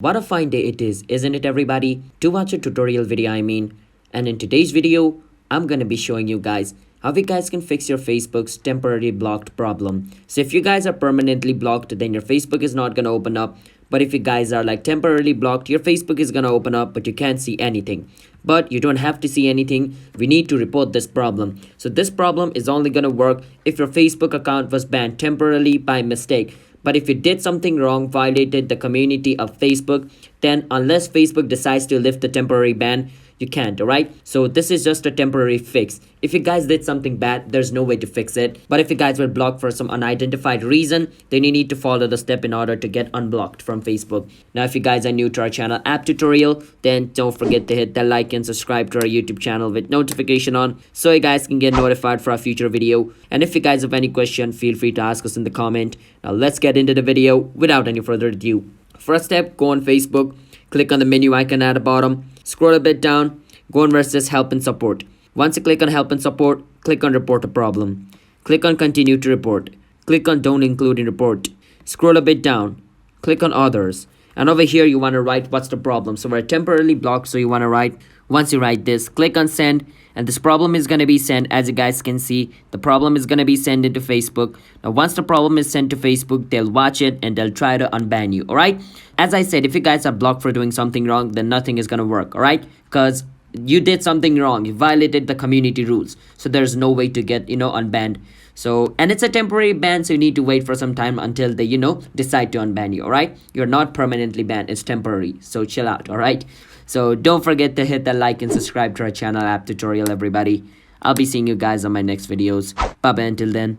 What a fine day it is, isn't it everybody? To watch a tutorial video And in today's video, I'm gonna be showing you guys how you guys can fix your Facebook's temporarily blocked problem. So if you guys are permanently blocked, then your Facebook is not gonna open up. But if you guys are like temporarily blocked, your Facebook is gonna open up, but you can't see anything. But you don't have to see anything. We need to report this problem. So this problem is only gonna work if your Facebook account was banned temporarily by mistake. But if you did something wrong, violated the community of Facebook, then unless Facebook decides to lift the temporary ban, you can't, alright? So this is just a temporary fix. If you guys did something bad, there's no way to fix it. But if you guys were blocked for some unidentified reason, then you need to follow the step in order to get unblocked from Facebook. Now, if you guys are new to our channel app tutorial, then don't forget to hit that like and subscribe to our YouTube channel with notification on so you guys can get notified for our future video. And if you guys have any question, feel free to ask us in the comment. Now let's get into the video without any further ado. First step, go on Facebook, click on the menu icon at the bottom, scroll a bit down, go on where it says help and support. Once you click on help and support, click on report a problem. Click on continue to report. Click on don't include in report. Scroll a bit down, click on others. And over here you want to write what's the problem. So we're temporarily blocked, so you want to write. Once you write this, click on send, and this problem is going to be sent. As you guys can see, the problem is going to be sent into Facebook. Now once the problem is sent to Facebook, they'll watch it and they'll try to unban you. All right, as I said, if you guys are blocked for doing something wrong, then nothing is going to work. All right, because you did something wrong, you violated the community rules, so there's no way to get unbanned. So, and it's a temporary ban, so you need to wait for some time until they decide to unban you. All right, you're not permanently banned, it's temporary, so chill out. All right, so don't forget to hit the like and subscribe to our channel app tutorial, everybody. I'll be seeing you guys on my next videos. Bye bye until then.